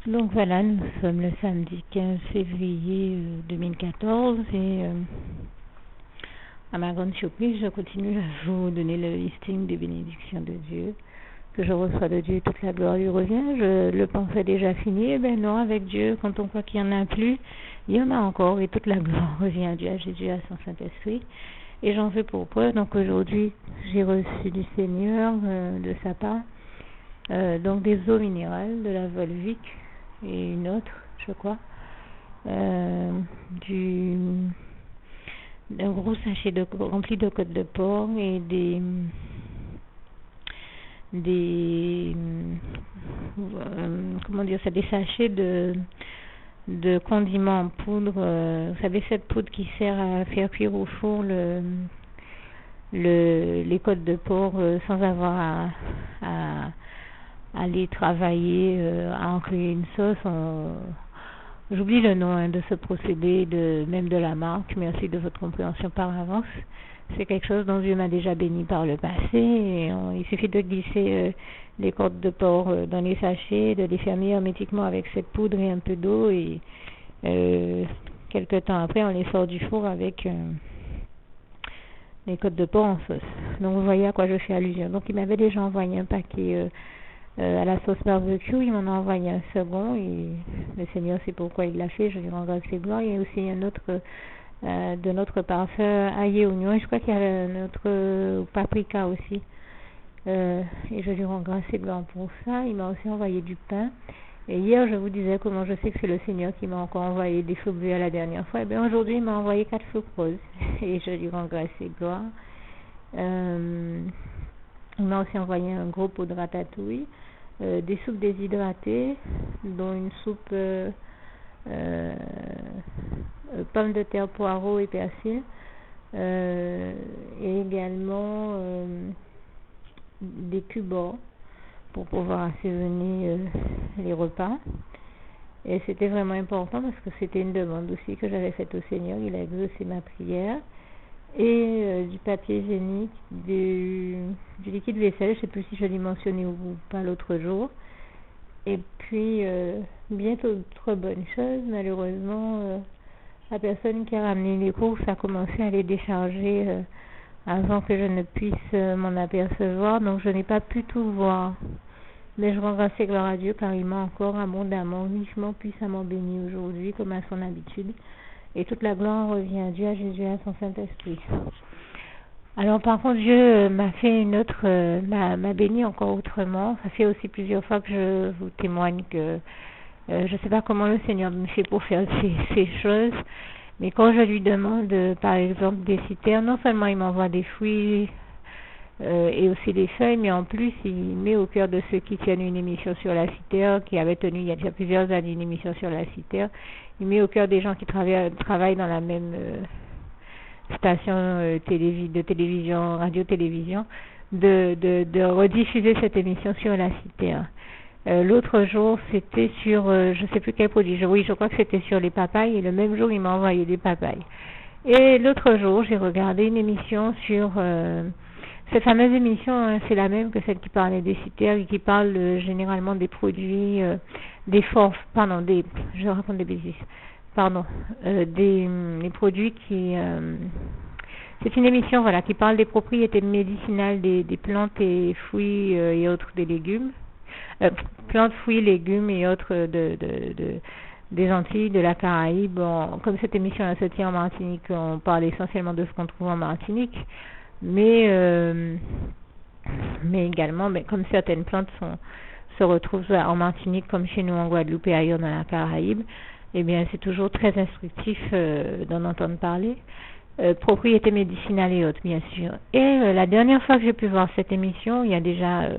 Donc voilà, nous sommes le samedi 15 février 2014 et à ma grande surprise, je continue à vous donner le listing des bénédictions de Dieu, que je reçois de Dieu, toute la gloire lui revient. Je le pensais déjà fini, eh bien non, avec Dieu, quand on croit qu'il n'y en a plus, il y en a encore et toute la gloire revient à Dieu, à Jésus, à son Saint-Esprit. Et j'en fais pour preuve, donc aujourd'hui, j'ai reçu du Seigneur, de sa part, donc des eaux minérales, de la Volvic, et une autre, je crois, d'un gros sachet rempli de côtes de porc et comment dire ça, des sachets de condiments en poudre, vous savez, cette poudre qui sert à faire cuire au four les côtes de porc sans avoir à aller travailler à en créer une sauce. J'oublie le nom de ce procédé, même de la marque. Merci de votre compréhension par avance. C'est quelque chose dont Dieu m'a déjà béni par le passé. Et il suffit de glisser les côtes de porc dans les sachets, de les fermer hermétiquement avec cette poudre et un peu d'eau. Et quelques temps après, on les sort du four avec les côtes de porc en sauce. Donc vous voyez à quoi je fais allusion. Donc il m'avait déjà envoyé un paquet à la sauce barbecue, il m'en a envoyé un second et le Seigneur sait pourquoi il l'a fait, je lui rends grâce et gloire. Il y a aussi un autre de notre parfum ail et oignon, et je crois qu'il y a notre paprika aussi, et je lui rends grâce et gloire pour ça. Il m'a aussi envoyé du pain, et hier je vous disais comment je sais que c'est le Seigneur qui m'a encore envoyé des fruits à la dernière fois. Et bien aujourd'hui il m'a envoyé 4 soupes roses et je lui rends grâce et gloire. Il m'a aussi envoyé un gros pot de ratatouille, des soupes déshydratées, dont une soupe pommes de terre, poireaux et persil, et également des cubes pour pouvoir assaisonner les repas. Et c'était vraiment important parce que c'était une demande aussi que j'avais faite au Seigneur. Il a exaucé ma prière. Et du papier hygiénique, du liquide vaisselle, je ne sais plus si je l'ai mentionné ou pas l'autre jour. Et puis, bien d'autres bonnes choses. Malheureusement, la personne qui a ramené les courses a commencé à les décharger avant que je ne puisse m'en apercevoir. Donc, je n'ai pas pu tout voir. Mais je rends grâce et gloire à Dieu car il m'a encore abondamment, richement, puissamment béni aujourd'hui, comme à son habitude. Et toute la gloire revient à Dieu, à Jésus, à son Saint-Esprit. Alors par contre, Dieu m'a fait m'a béni encore autrement. Ça fait aussi plusieurs fois que je vous témoigne que je ne sais pas comment le Seigneur me fait pour faire ces choses. Mais quand je lui demande, par exemple, des citernes, non seulement il m'envoie des fruits et aussi des feuilles, mais en plus il met au cœur de ceux qui tiennent une émission sur la citerre, qui avait tenu il y a déjà plusieurs années une émission sur la citerre, il met au cœur des gens qui travaillent dans la même station de télévision, radio-télévision, de rediffuser cette émission sur la citerre. L'autre jour, c'était sur, je ne sais plus quel produit, je crois que c'était sur les papayes, et le même jour, il m'a envoyé des papayes. Et l'autre jour, j'ai regardé une émission sur... cette fameuse émission, c'est la même que celle qui parlait des citerres et qui parle généralement des produits, je raconte des bêtises, des produits qui... c'est une émission qui parle des propriétés médicinales des plantes et fruits et autres des légumes. Plantes, fruits, légumes et autres des Antilles, de la Caraïbe. Bon, comme cette émission a sorti en Martinique, on parle essentiellement de ce qu'on trouve en Martinique. Mais également, comme certaines plantes se retrouvent en Martinique, comme chez nous en Guadeloupe et ailleurs dans la Caraïbe, eh bien c'est toujours très instructif d'en entendre parler. Propriétés médicinales et autres, bien sûr. Et la dernière fois que j'ai pu voir cette émission, il y a déjà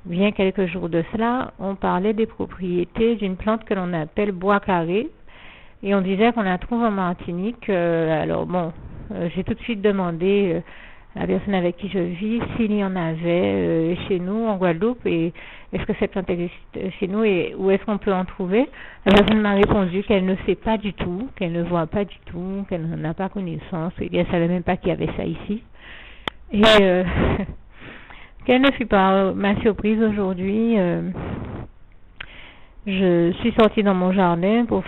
bien quelques jours de cela, on parlait des propriétés d'une plante que l'on appelle bois carré, et on disait qu'on la trouve en Martinique. Alors bon, j'ai tout de suite demandé à la personne avec qui je vis s'il y en avait chez nous en Guadeloupe, et est-ce que cette plante existe chez nous et où est-ce qu'on peut en trouver. La personne m'a répondu qu'elle ne sait pas du tout, qu'elle ne voit pas du tout, qu'elle n'en a pas connaissance, et qu'elle ne savait même pas qu'il y avait ça ici. Et quelle ne fut pas ma surprise aujourd'hui je suis sortie dans mon jardin pour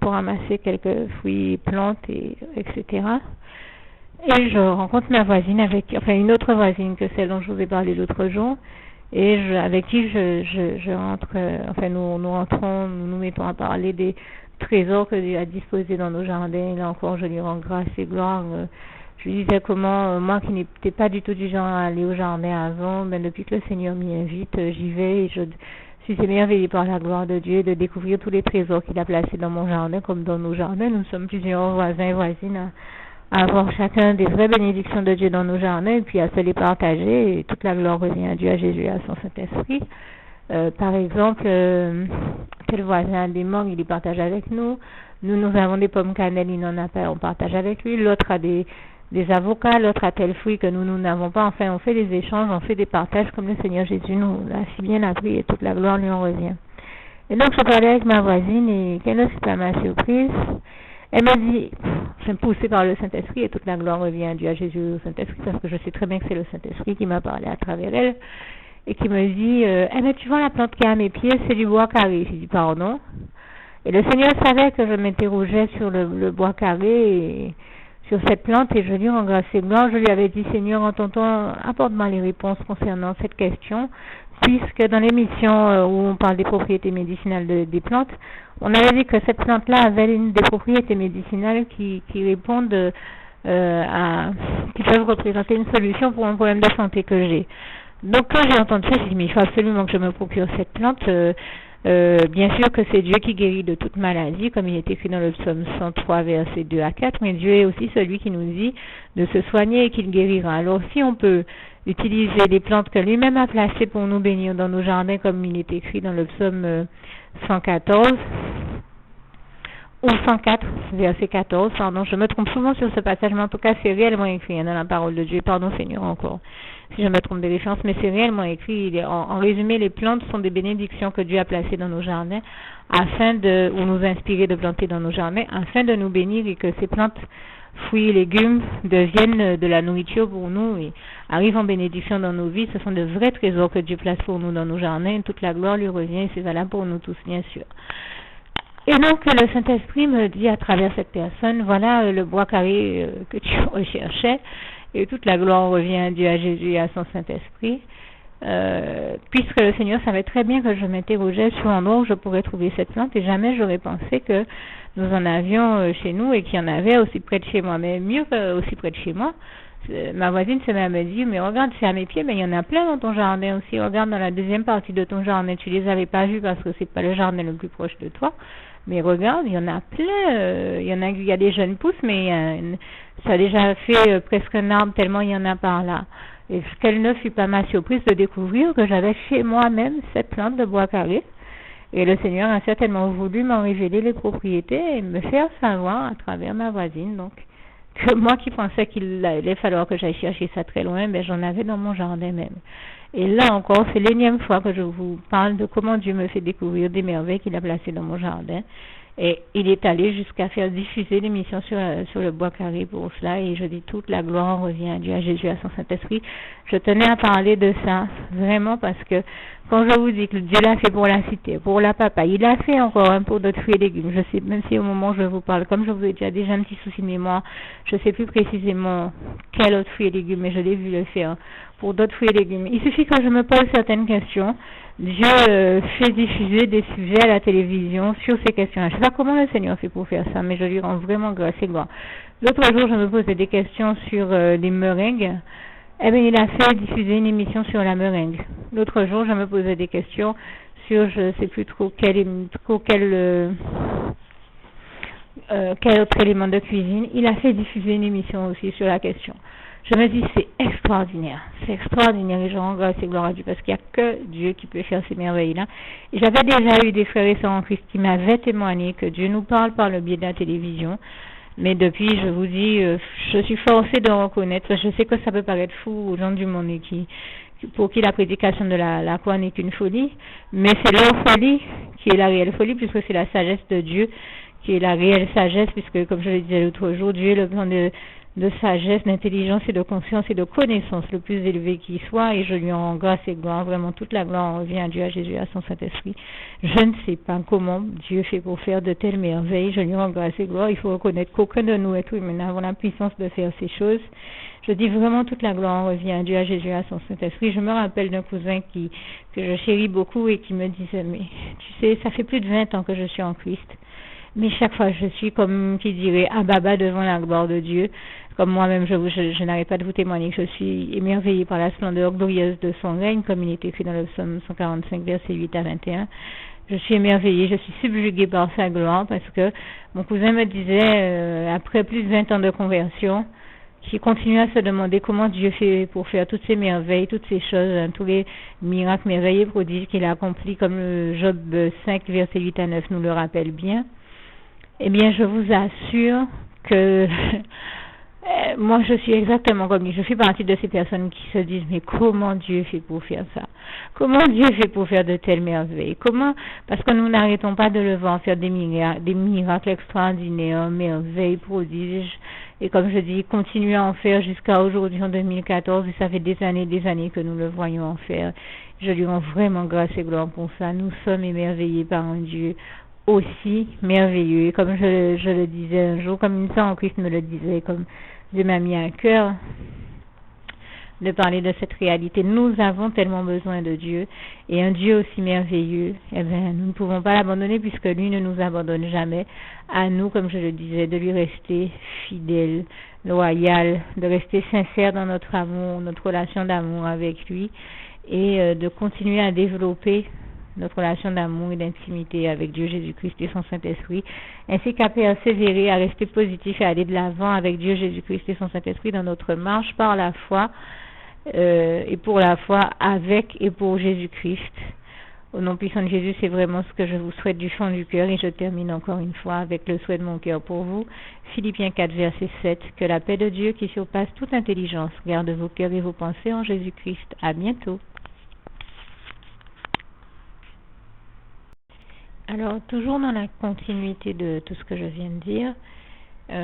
ramasser quelques fruits, plantes, etc. Et je rencontre ma voisine une autre voisine que celle dont je vous ai parlé l'autre jour, et avec qui je rentre, nous rentrons, nous nous mettons à parler des trésors que Dieu a disposés dans nos jardins. Et là encore, je lui rends grâce et gloire. Je lui disais comment, moi qui n'étais pas du tout du genre à aller au jardin avant, depuis que le Seigneur m'y invite, j'y vais et je suis émerveillée par la gloire de Dieu, de découvrir tous les trésors qu'il a placés dans mon jardin comme dans nos jardins. Nous sommes plusieurs voisins et voisines à avoir chacun des vraies bénédictions de Dieu dans nos jardins et puis à se les partager, et toute la gloire revient à Dieu, à Jésus et à son Saint-Esprit. Par exemple, tel voisin a des mangues, il les partage avec nous. Nous avons des pommes cannelle, il n'en a pas, on partage avec lui. L'autre a des avocats, l'autre a tel fruit que nous n'avons pas. Enfin, on fait des échanges, on fait des partages comme le Seigneur Jésus nous l'a si bien appris, et toute la gloire lui en revient. Et donc, je parlais avec ma voisine, et quelle est pas ma surprise? Elle m'a dit, je suis poussée par le Saint-Esprit, et toute la gloire revient à Dieu, à Jésus et au Saint-Esprit, parce que je sais très bien que c'est le Saint-Esprit qui m'a parlé à travers elle, et qui me dit, tu vois la plante qui est à mes pieds, c'est du bois carré. J'ai dit, pardon. Et le Seigneur savait que je m'interrogeais sur le bois carré, et sur cette plante, et je lui rends grâce et gloire. Je lui avais dit, Seigneur, en ton temps, apporte-moi les réponses concernant cette question, puisque dans l'émission où on parle des propriétés médicinales des plantes, on avait dit que cette plante-là avait une des propriétés médicinales qui répondent qui peuvent représenter une solution pour un problème de santé que j'ai. Donc quand j'ai entendu ça, j'ai dit, mais il faut absolument que je me procure cette plante. Bien sûr que c'est Dieu qui guérit de toute maladie, comme il est écrit dans le psaume 103, versets 2 à 4, mais Dieu est aussi celui qui nous dit de se soigner et qu'il guérira. Alors si on peut utiliser les plantes que lui-même a placées pour nous bénir dans nos jardins, comme il est écrit dans le psaume 114, ou 104, verset 14, pardon, je me trompe souvent sur ce passage, mais en tout cas c'est réellement écrit dans la parole de Dieu, pardon Seigneur encore, si je me trompe de référence, mais c'est réellement écrit. En résumé, les plantes sont des bénédictions que Dieu a placées dans nos jardins, ou nous inspirer de planter dans nos jardins, afin de nous bénir, et que ces plantes, fruits et légumes deviennent de la nourriture pour nous et arrivent en bénédiction dans nos vies. Ce sont de vrais trésors que Dieu place pour nous dans nos jardins, toute la gloire lui revient, et c'est valable pour nous tous, bien sûr. Et donc, le Saint-Esprit me dit à travers cette personne, voilà le bois carré que tu recherchais, et toute la gloire revient à Dieu, à Jésus et à son Saint-Esprit, puisque le Seigneur savait très bien que je m'interrogeais sur l'endroit où je pourrais trouver cette plante, et jamais j'aurais pensé que nous en avions chez nous et qu'il y en avait aussi près de chez moi, mais mieux aussi près de chez moi. Ma voisine se met à me dire, mais regarde, c'est à mes pieds, mais il y en a plein dans ton jardin aussi. Regarde dans la deuxième partie de ton jardin, tu les avais pas vus parce que c'est pas le jardin le plus proche de toi. Mais regarde, il y en a plein. Il y a des jeunes pousses, mais ça a déjà fait presque un arbre tellement il y en a par là. Et quelle ne fut pas ma surprise de découvrir que j'avais chez moi-même cette plante de bois carré. Et le Seigneur a certainement voulu m'en révéler les propriétés et me faire savoir à travers ma voisine. Donc, que moi qui pensais qu'il allait falloir que j'aille chercher ça très loin, j'en avais dans mon jardin même. Et là encore, c'est l'énième fois que je vous parle de comment Dieu me fait découvrir des merveilles qu'il a placées dans mon jardin. Et il est allé jusqu'à faire diffuser l'émission sur le bois carré pour cela. Et je dis, toute la gloire revient à Dieu, à Jésus, à son Saint-Esprit. Je tenais à parler de ça, vraiment, parce que quand je vous dis que Dieu l'a fait pour la cité, pour la papaye, il l'a fait encore pour d'autres fruits et légumes. Je sais, même si au moment où je vous parle, comme je vous ai déjà un petit souci de mémoire, je ne sais plus précisément quel autre fruit et légumes, mais je l'ai vu le faire pour d'autres fruits et légumes. Il suffit que je me pose certaines questions. Dieu fait diffuser des sujets à la télévision sur ces questions-là. Je ne sais pas comment le Seigneur fait pour faire ça, mais je lui rends vraiment grâce et gloire. L'autre jour, je me posais des questions sur les meringues. Eh bien, il a fait diffuser une émission sur la meringue. L'autre jour, je me posais des questions sur, je ne sais plus trop quel autre élément de cuisine. Il a fait diffuser une émission aussi sur la question. Je me dis, c'est extraordinaire et je rends grâce et gloire à Dieu parce qu'il n'y a que Dieu qui peut faire ces merveilles-là. Et j'avais déjà eu des frères et sœurs en Christ qui m'avaient témoigné que Dieu nous parle par le biais de la télévision. Mais depuis, je vous dis, je suis forcée de reconnaître, je sais que ça peut paraître fou aux gens du monde et pour qui la prédication de la croix n'est qu'une folie, mais c'est leur folie qui est la réelle folie puisque c'est la sagesse de Dieu qui est la réelle sagesse puisque, comme je le disais l'autre jour, Dieu est le plan de sagesse, d'intelligence et de conscience et de connaissance le plus élevé qui soit, et je lui rends grâce et gloire, vraiment toute la gloire revient à Dieu, à Jésus, à son Saint-Esprit. Je ne sais pas comment Dieu fait pour faire de telles merveilles, je lui rends grâce et gloire. Il faut reconnaître qu'aucun de nous, êtres humains, n'avons la puissance de faire ces choses. Je dis vraiment toute la gloire revient à Dieu, à Jésus, à son Saint-Esprit. Je me rappelle d'un cousin que je chéris beaucoup et qui me disait, mais tu sais, ça fait plus de 20 ans que je suis en Christ. Mais chaque fois, je suis comme qui dirait Ababa devant la gloire de Dieu. Comme moi-même, je n'arrête pas de vous témoigner que je suis émerveillée par la splendeur glorieuse de son règne, comme il est écrit dans le psaume 145, versets 8 à 21. Je suis émerveillée, je suis subjuguée par sa gloire, parce que mon cousin me disait, après plus de 20 ans de conversion, qu'il continue à se demander comment Dieu fait pour faire toutes ces merveilles, toutes ces choses, hein, tous les miracles, merveilles et prodiges qu'il a accomplis, comme le Job 5, versets 8 à 9 nous le rappelle bien. Eh bien, je vous assure que moi, je suis exactement comme lui. Je fais partie de ces personnes qui se disent, mais comment Dieu fait pour faire ça? Comment Dieu fait pour faire de telles merveilles? Comment? Parce que nous n'arrêtons pas de le voir faire des miracles extraordinaires, merveilles, prodiges. Et comme je dis, continuer à en faire jusqu'à aujourd'hui en 2014. Et ça fait des années que nous le voyons en faire. Je lui rends vraiment grâce et gloire pour ça. Nous sommes émerveillés par un Dieu aussi merveilleux. Comme je le disais un jour, comme une sœur en Christ me le disait, comme Dieu m'a mis à cœur de parler de cette réalité. Nous avons tellement besoin de Dieu, et un Dieu aussi merveilleux, eh bien, nous ne pouvons pas l'abandonner, puisque lui ne nous abandonne jamais. À nous, comme je le disais, de lui rester fidèle, loyal, de rester sincère dans notre amour, notre relation d'amour avec lui, et de continuer à développer notre relation d'amour et d'intimité avec Dieu Jésus-Christ et son Saint-Esprit, ainsi qu'à persévérer, à rester positif et à aller de l'avant avec Dieu Jésus-Christ et son Saint-Esprit dans notre marche par la foi, et pour la foi avec et pour Jésus-Christ. Au nom puissant de Jésus, c'est vraiment ce que je vous souhaite du fond du cœur, et je termine encore une fois avec le souhait de mon cœur pour vous. Philippiens 4, verset 7, que la paix de Dieu qui surpasse toute intelligence garde vos cœurs et vos pensées en Jésus-Christ. À bientôt. Alors, toujours dans la continuité de tout ce que je viens de dire,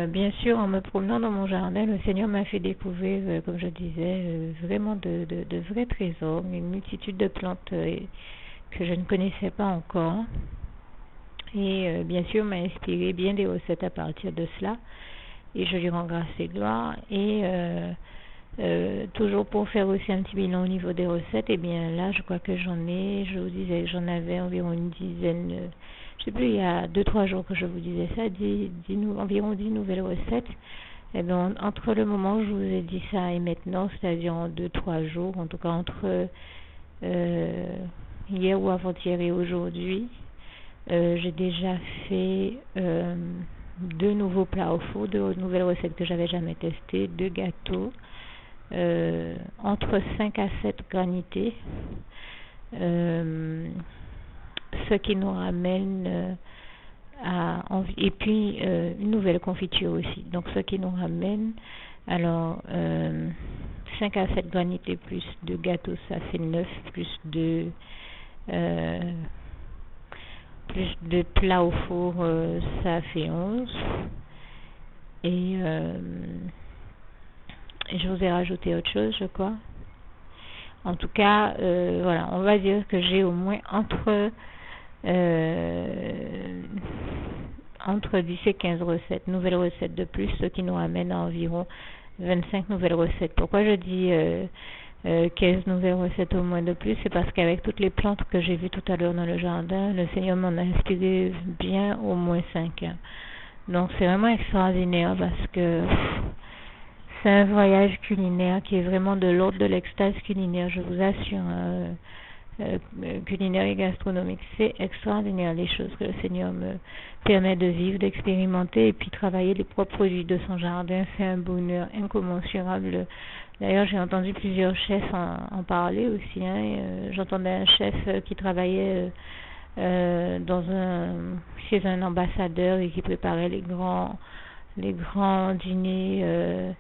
bien sûr, en me promenant dans mon jardin, le Seigneur m'a fait découvrir, comme je disais, vraiment de vrais trésors, une multitude de plantes que je ne connaissais pas encore. Et bien sûr, m'a inspiré bien des recettes à partir de cela. Et je lui rends grâce et gloire. Et toujours pour faire aussi un petit bilan au niveau des recettes, et bien là, je crois que je vous disais que j'en avais environ une dizaine, je sais plus, il y a 2-3 jours que je vous disais ça, environ 10 nouvelles recettes. Et bien, entre le moment où je vous ai dit ça et maintenant, c'est-à-dire en 2-3 jours, en tout cas entre hier ou avant-hier et aujourd'hui, j'ai déjà fait 2 nouveaux plats au four, 2 nouvelles recettes que j'avais jamais testées, 2 gâteaux, entre 5 à 7 granités, ce qui nous ramène et puis une nouvelle confiture aussi, donc ce qui nous ramène, alors 5 à 7 granités plus 2 gâteaux, ça fait 9, plus 2 plats au four, ça fait 11, et je vous ai rajouté autre chose, je crois. En tout cas, voilà, on va dire que j'ai au moins entre 10 et 15 recettes, nouvelles recettes de plus, ce qui nous amène à environ 25 nouvelles recettes. Pourquoi je dis 15 nouvelles recettes au moins de plus? C'est parce qu'avec toutes les plantes que j'ai vues tout à l'heure dans le jardin, le Seigneur m'en a inspiré bien au moins 5. Donc c'est vraiment extraordinaire, parce que c'est un voyage culinaire qui est vraiment de l'ordre de l'extase culinaire, je vous assure. Culinaire et gastronomique, c'est extraordinaire les choses que le Seigneur me permet de vivre, d'expérimenter, et puis travailler les propres produits de son jardin. C'est un bonheur incommensurable. D'ailleurs, j'ai entendu plusieurs chefs en parler aussi. J'entendais un chef qui travaillait chez un ambassadeur et qui préparait les grands dîners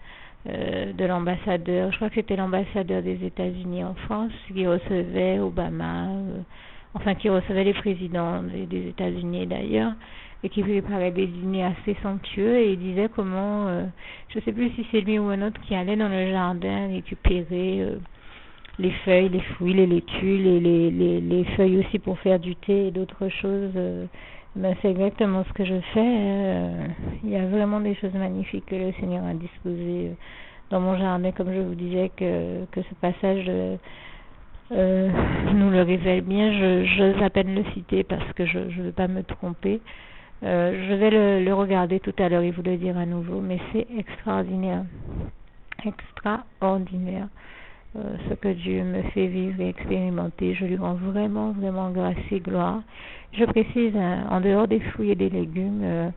de l'ambassadeur. Je crois que c'était l'ambassadeur des États-Unis en France qui recevait Obama, enfin qui recevait les présidents des États-Unis d'ailleurs, et qui préparait des dîners assez somptueux, et il disait comment, je ne sais plus si c'est lui ou un autre qui allait dans le jardin récupérer les feuilles, les fruits, les laitues, les feuilles aussi pour faire du thé et d'autres choses. Ben c'est exactement ce que je fais. Il y a vraiment des choses magnifiques que le Seigneur a disposées dans mon jardin, comme je vous disais que ce passage nous le révèle bien. J'ose à peine le citer parce que je ne veux pas me tromper. Je vais le regarder tout à l'heure et vous le dire à nouveau, mais c'est extraordinaire. Extraordinaire. Ce que Dieu me fait vivre et expérimenter. Je lui rends vraiment, vraiment grâce et gloire. Je précise, en dehors des fruits et des légumes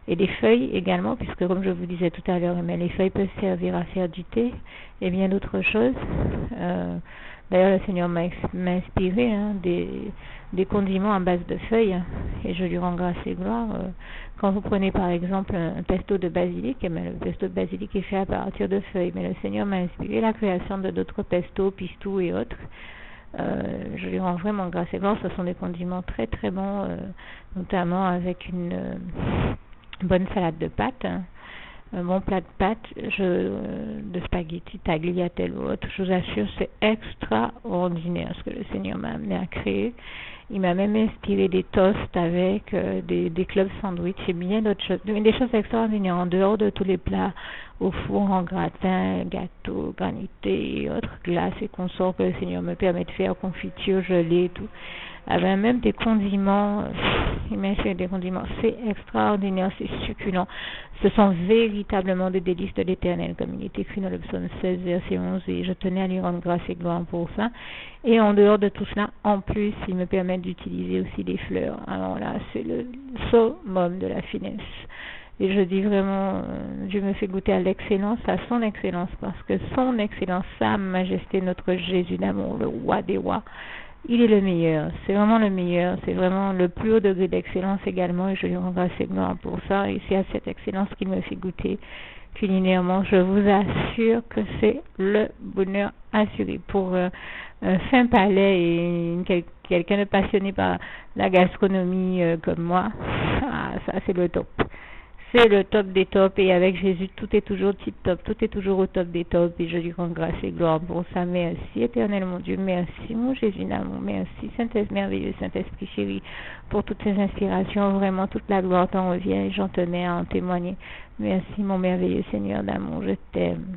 et des feuilles également, puisque comme je vous disais tout à l'heure, mais les feuilles peuvent servir à faire du thé et bien d'autres choses. D'ailleurs, le Seigneur m'a inspiré des condiments à base de feuilles, et je lui rends grâce et gloire. Quand vous prenez par exemple un pesto de basilic, le pesto de basilic est fait à partir de feuilles, mais le Seigneur m'a inspiré la création de d'autres pestos, pistou et autres. Je lui rends vraiment grâce et gloire. Ce sont des condiments très très bons, notamment avec une bonne salade de pâtes. Un bon plat de pâtes, de spaghetti, tagliatelle ou autre, je vous assure, c'est extraordinaire ce que le Seigneur m'a amené à créer. Il m'a même inspiré des toasts avec des clubs sandwich et bien d'autres choses. Des choses extraordinaires en dehors de tous les plats au four, en gratin, gâteaux, granités et autres glaces et consorts que le Seigneur me permet de faire, confiture, gelée et tout. Avec même des condiments, il m'a fait des condiments, c'est extraordinaire, c'est succulent. Ce sont véritablement des délices de l'Éternel, comme il est écrit dans le psaume 16, verset 11, et je tenais à lui rendre grâce et gloire pour ça. Et en dehors de tout cela, en plus, il me permet d'utiliser aussi des fleurs. Alors là, c'est le summum de la finesse. Et je dis vraiment, Dieu me fait goûter à l'excellence, à son excellence, parce que son excellence, sa majesté, notre Jésus d'amour, le roi des rois, il est le meilleur, c'est vraiment le meilleur, c'est vraiment le plus haut degré d'excellence également, et je lui rends grâce et gloire pour ça, et c'est à cette excellence qu'il me fait goûter culinairement. Je vous assure que c'est le bonheur assuré pour un fin palais et quelqu'un de passionné par la gastronomie comme moi. Ah, ça c'est le top. C'est le top des tops, et avec Jésus, tout est toujours tip top, tout est toujours au top des tops, et je lui rends grâce et gloire pour ça. Merci, éternel mon Dieu, merci, mon Jésus d'amour, merci, Saint-Esprit merveilleux, Saint-Esprit chéri, pour toutes ces inspirations, vraiment toute la gloire t'en revient, et j'en tenais à en témoigner. Merci, mon merveilleux Seigneur d'amour, je t'aime.